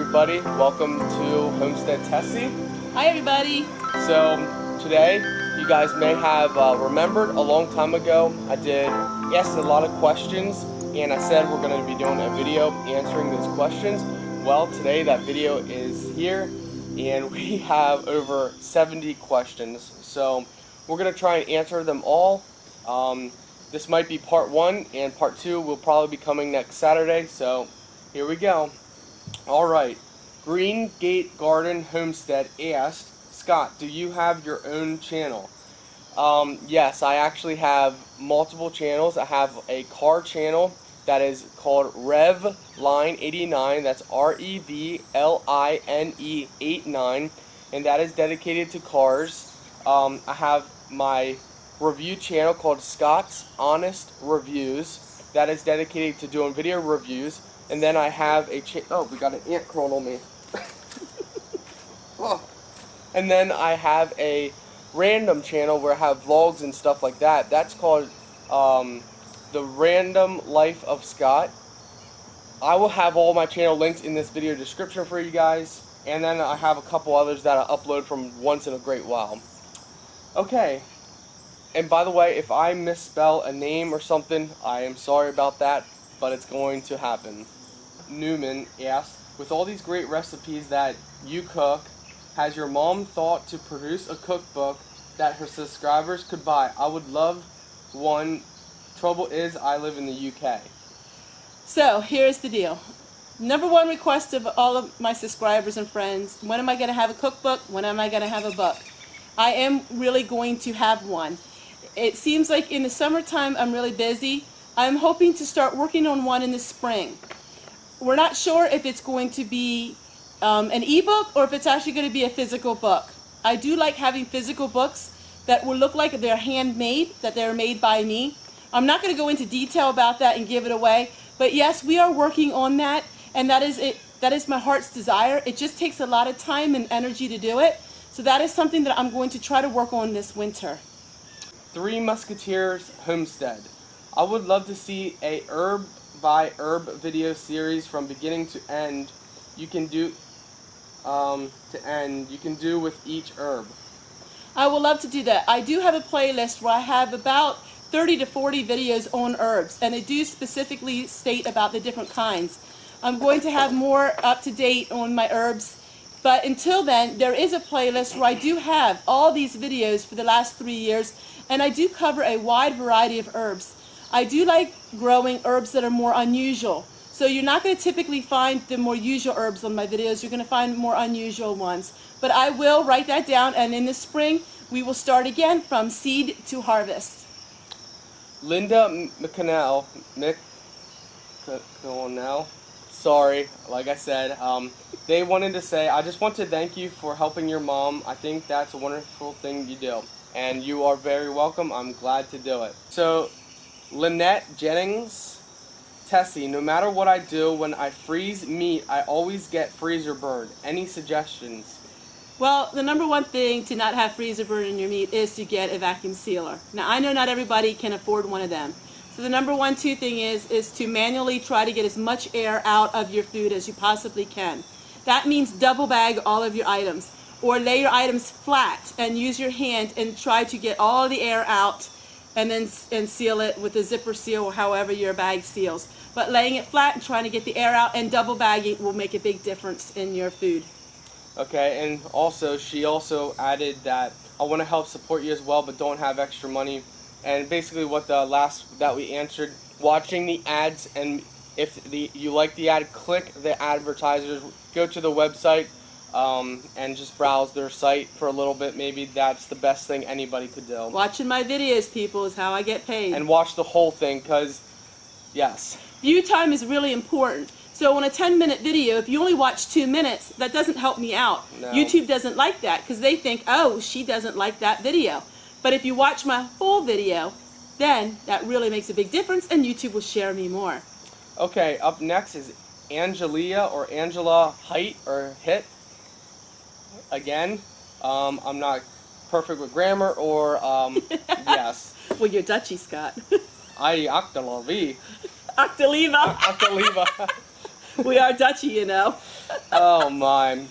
everybody. Welcome to Homestead Tessie. Hi everybody. So today, you guys may have remembered a long time ago I asked a lot of questions and I said we're going to be doing a video answering those questions. Well, today that video is here and we have over 70 questions. So we're going to try and answer them all. This might be part 1 and part 2 will probably be coming next Saturday. So here we go. Alright, Green Gate Garden Homestead asked, Scott, do you have your own channel? Yes, I actually have multiple channels. I have a car channel that is called Revline89, that's REVLINE 89, and that is dedicated to cars. I have my review channel called Scott's Honest Reviews, that is dedicated to doing video reviews. And then I have a oh, we got an ant crawling on me. Oh. And then I have a random channel where I have vlogs and stuff like that. That's called The Random Life of Scott. I will have all my channel links in this video description for you guys. And then I have a couple others that I upload from once in a great while. Okay. And by the way, if I misspell a name or something, I am sorry about that, but it's going to happen. Newman asked, with all these great recipes that you cook, has your mom thought to produce a cookbook that her subscribers could buy? I would love one. Trouble is, I live in the UK. So here's the deal. Number one request of all of my subscribers and friends, when am I going to have a cookbook? When am I going to have a book? I am really going to have one. It seems like in the summertime I'm really busy. I'm hoping to start working on one in the spring. We're not sure if it's going to be an ebook or if it's actually going to be a physical book. I do like having physical books that will look like they're handmade, that they're made by me. I'm not going to go into detail about that and give it away, but yes, we are working on that, and that is it. That is my heart's desire. It just takes a lot of time and energy to do it, so that is something that I'm going to try to work on this winter. Three Musketeers Homestead. I would love to see a herb by herb video series from beginning to end. You can do with each herb. I would love to do that. I do have a playlist where I have about 30 to 40 videos on herbs, and I do specifically state about the different kinds. I'm going to have more up to date on my herbs, but until then, there is a playlist where I do have all these videos for the last 3 years, and I do cover a wide variety of herbs. I do like growing herbs that are more unusual. So you're not going to typically find the more usual herbs on my videos. You're going to find more unusual ones. But I will write that down, and in the spring, we will start again from seed to harvest. Linda McConnell, sorry, like I said, they wanted to say, I just want to thank you for helping your mom. I think that's a wonderful thing you do. And you are very welcome. I'm glad to do it. So, Lynette Jennings, Tessie, no matter what I do, when I freeze meat, I always get freezer burn. Any suggestions? Well, the number one thing to not have freezer burn in your meat is to get a vacuum sealer. Now, I know not everybody can afford one of them. So the number one thing is to manually try to get as much air out of your food as you possibly can. That means double bag all of your items, or lay your items flat and use your hand and try to get all the air out, and then seal it with a zipper seal or however your bag seals. But laying it flat and trying to get the air out and double bagging will make a big difference in your food. Okay, and also she also added that I want to help support you as well, but don't have extra money. And basically what the last that we answered, watching the ads, and if you like the ad, click the advertisers, go to the website, and just browse their site for a little bit. Maybe that's the best thing anybody could do. Watching my videos, people, is how I get paid. And watch the whole thing, because, yes. View time is really important. So on a 10-minute video, if you only watch 2 minutes, that doesn't help me out. No. YouTube doesn't like that, because they think, oh, she doesn't like that video. But if you watch my full video, then that really makes a big difference, and YouTube will share me more. Okay, up next is Angelia or Angela Height or Hit. Again, I'm not perfect with grammar or yes. Well, you're Dutchy, Scott. Octaliva. Octaliva. Octaliva. We are Dutchy, you know. Oh my.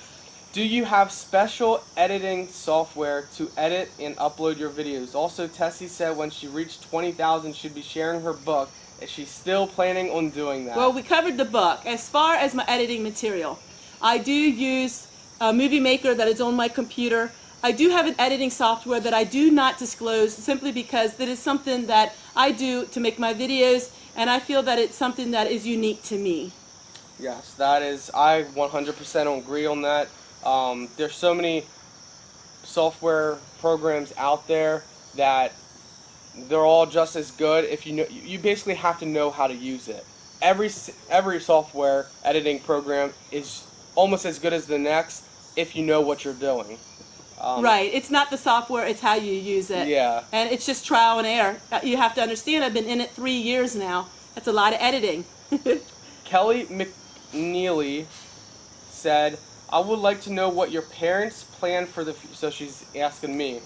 Do you have special editing software to edit and upload your videos? Also, Tessie said when she reached 20,000, she'd be sharing her book. Is she still planning on doing that? Well, we covered the book. As far as my editing material, I do use a movie maker that is on my computer. I do have an editing software that I do not disclose simply because that is something that I do to make my videos, and I feel that it's something that is unique to me. Yes, that is, I 100% agree on that. There's so many software programs out there that they're all just as good. If you know, you basically have to know how to use it. Every software editing program is almost as good as the next if you know what you're doing. Right. It's not the software, it's how you use it. Yeah. And it's just trial and error. You have to understand, I've been in it 3 years now. That's a lot of editing. Kelly McNeely said, I would like to know what your parents plan for the future. So she's asking me,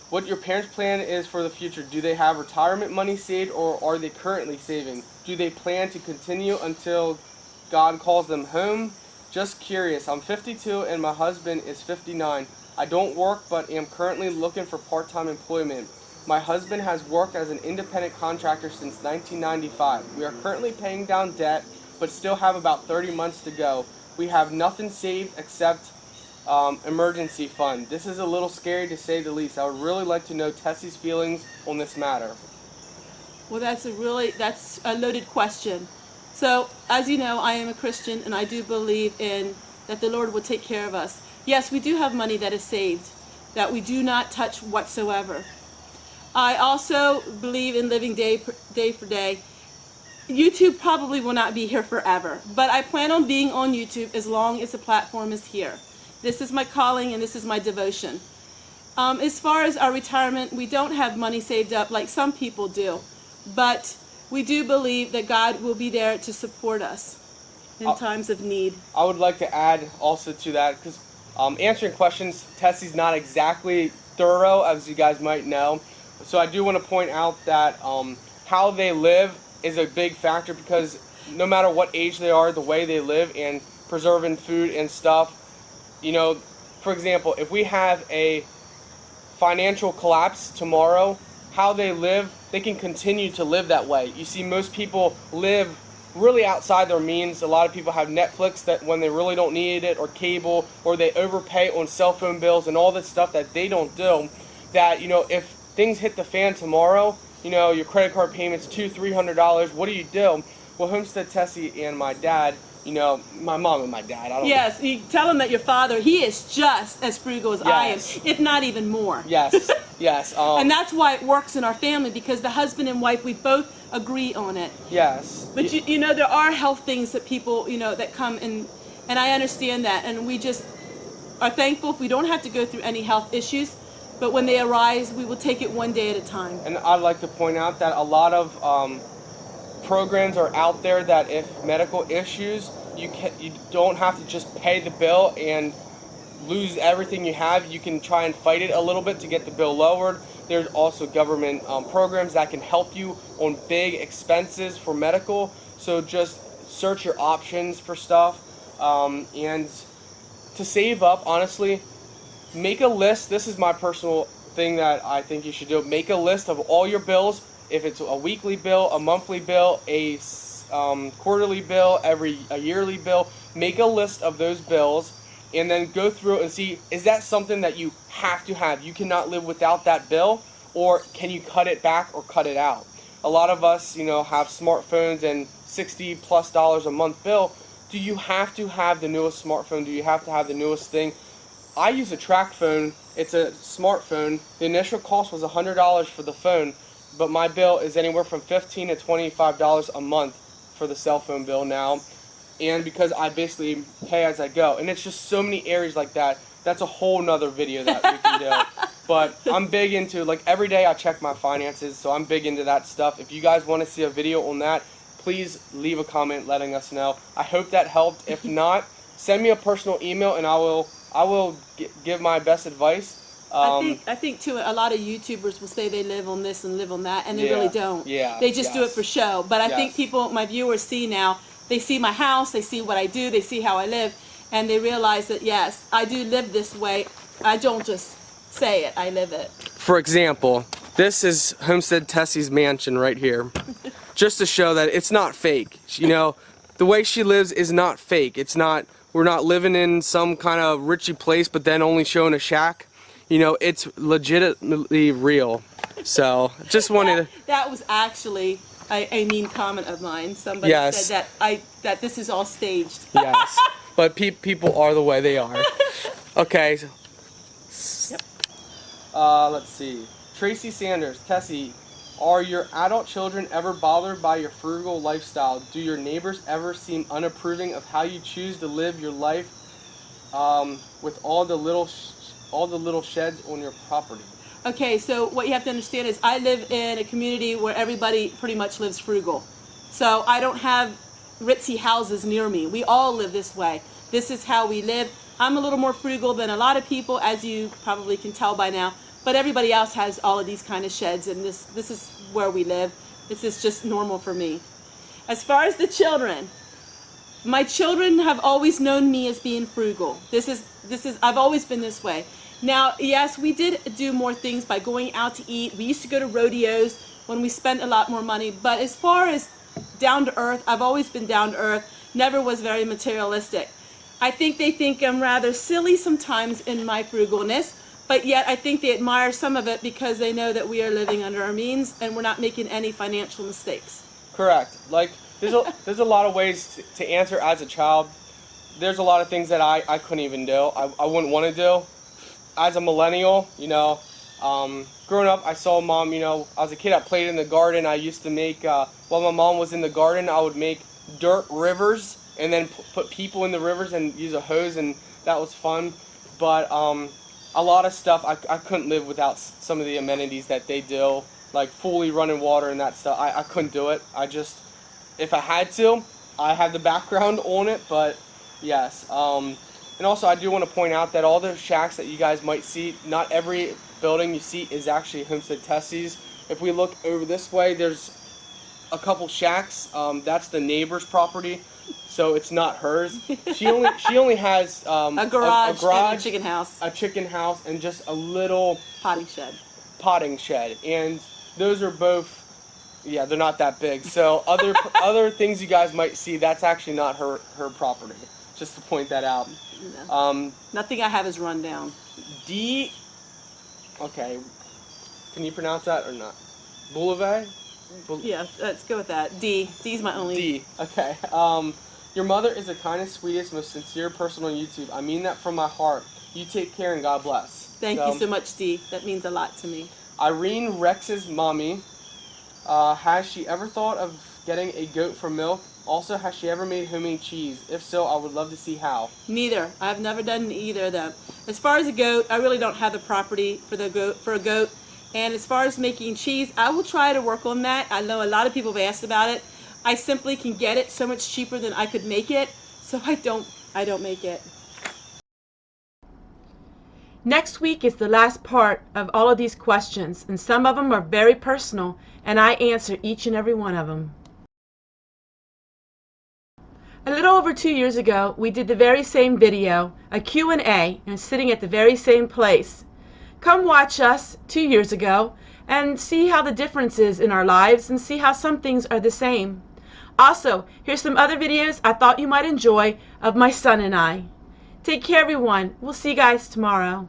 what your parents' plan is for the future. Do they have retirement money saved, or are they currently saving? Do they plan to continue until God calls them home? Just curious. I'm 52 and my husband is 59. I don't work but am currently looking for part-time employment. My husband has worked as an independent contractor since 1995. We are currently paying down debt but still have about 30 months to go. We have nothing saved except emergency fund. This is a little scary to say the least. I would really like to know Tessie's feelings on this matter. Well, that's a loaded question. So, as you know, I am a Christian, and I do believe in that the Lord will take care of us. Yes, we do have money that is saved, that we do not touch whatsoever. I also believe in living day for day. YouTube probably will not be here forever, but I plan on being on YouTube as long as the platform is here. This is my calling and this is my devotion. As far as our retirement, we don't have money saved up like some people do, but we do believe that God will be there to support us in times of need. I would like to add also to that, because answering questions, Tessie's not exactly thorough, as you guys might know. So I do want to point out that how they live is a big factor, because no matter what age they are, the way they live and preserving food and stuff, you know, for example, if we have a financial collapse tomorrow, how they live, they can continue to live that way. You see, most people live really outside their means. A lot of people have Netflix that when they really don't need it, or cable, or they overpay on cell phone bills and all this stuff that they don't do, that, you know, if things hit the fan tomorrow, you know, your credit card payments $200-300, what do you do? Well, Homestead, Tessie, and my dad, you know, my mom and my dad. Yes, you tell them that your father, he is just as frugal as I am, if not even more. Yes, yes. And that's why it works in our family, because the husband and wife, we both agree on it. Yes. But you know, there are health things that people, you know, that come in, and I understand that, and we just are thankful if we don't have to go through any health issues, but when they arise, we will take it one day at a time. And I'd like to point out that a lot of programs are out there that if medical issues, you don't have to just pay the bill and lose everything you have. You can try and fight it a little bit to get the bill lowered. There's also government programs that can help you on big expenses for medical. So just search your options for stuff. And to save up, honestly, make a list. This is my personal thing that I think you should do. Make a list of all your bills. If it's a weekly bill, a monthly bill, a quarterly bill, a yearly bill, make a list of those bills, and then go through and see, is that something that you have to have? You cannot live without that bill, or can you cut it back or cut it out? A lot of us, you know, have smartphones and $60+ a month bill. Do you have to have the newest smartphone? Do you have to have the newest thing? I use a track phone. It's a smartphone. The initial cost was $100 for the phone, but my bill is anywhere from $15 to $25 a month for the cell phone bill now, and because I basically pay as I go. And it's just so many areas like that. That's a whole nother video that we can do. But I'm big into, like, every day I check my finances, so I'm big into that stuff. If you guys want to see a video on that, please leave a comment letting us know. I hope that helped. If not, send me a personal email and I will give my best advice. I think too, a lot of YouTubers will say they live on this and live on that, and they really don't. Yeah. They just do it for show. But I think people, my viewers, see now they see my house, they see what I do, they see how I live, and they realize that yes, I do live this way. I don't just say it, I live it. For example, this is Homestead Tessie's mansion right here. Just to show that it's not fake. You know, the way she lives is not fake. It's not, we're not living in some kind of richy place but then only showing a shack. You know, it's legitimately real. So, just wanted to... That was actually a mean comment of mine. Somebody said that this is all staged. Yes, but people are the way they are. Okay. Yep. Let's see. Tracy Sanders, Tessie, are your adult children ever bothered by your frugal lifestyle? Do your neighbors ever seem unapproving of how you choose to live your life with all the little sheds on your property? Okay, so what you have to understand is I live in a community where everybody pretty much lives frugal. So I don't have ritzy houses near me. We all live this way. This is how we live. I'm a little more frugal than a lot of people, as you probably can tell by now. But everybody else has all of these kind of sheds, and this is where we live. This is just normal for me. As far as the children, my children have always known me as being frugal. I've always been this way. Now, yes, we did do more things by going out to eat. We used to go to rodeos when we spent a lot more money. But as far as down to earth, I've always been down to earth. Never was very materialistic. I think they think I'm rather silly sometimes in my frugalness. But yet I think they admire some of it because they know that we are living under our means and we're not making any financial mistakes. Correct. Like, there's a lot of ways to answer as a child. There's a lot of things that I couldn't even do. I wouldn't want to do. As a millennial, you know, growing up, I saw mom, you know, as a kid, I played in the garden. I used to make, while my mom was in the garden, I would make dirt rivers and then put people in the rivers and use a hose, and that was fun. But a lot of stuff, I couldn't live without some of the amenities that they do, like fully running water and that stuff. I couldn't do it. If I had to, I have the background on it, but yes. And also, I do want to point out that all the shacks that you guys might see, not every building you see is actually Homestead Tessie's. If we look over this way, there's a couple shacks. That's the neighbor's property, so it's not hers. She only has a garage and a chicken house. A chicken house and just a little potting shed. And those are both, yeah, they're not that big. So other things you guys might see, that's actually not her property. Just to point that out. No. Nothing I have is run down. D. Okay. Can you pronounce that or not? Boulevard? Yeah, let's go with that. D. D's my only. D. Okay. Your mother is the kindest, sweetest, most sincere person on YouTube. I mean that from my heart. You take care and God bless. Thank you so much, D. That means a lot to me. Irene Rex's mommy. Has she ever thought of getting a goat for milk? Also, has she ever made homemade cheese? If so, I would love to see how. Neither. I've never done either of them. As far as a goat, I really don't have the property for a goat. And as far as making cheese, I will try to work on that. I know a lot of people have asked about it. I simply can get it so much cheaper than I could make it, so I don't make it. Next week is the last part of all of these questions, and some of them are very personal, and I answer each and every one of them. A little over 2 years ago, we did the very same video, a Q&A, and sitting at the very same place. Come watch us 2 years ago and see how the difference is in our lives and see how some things are the same. Also, here's some other videos I thought you might enjoy of my son and I. Take care, everyone. We'll see you guys tomorrow.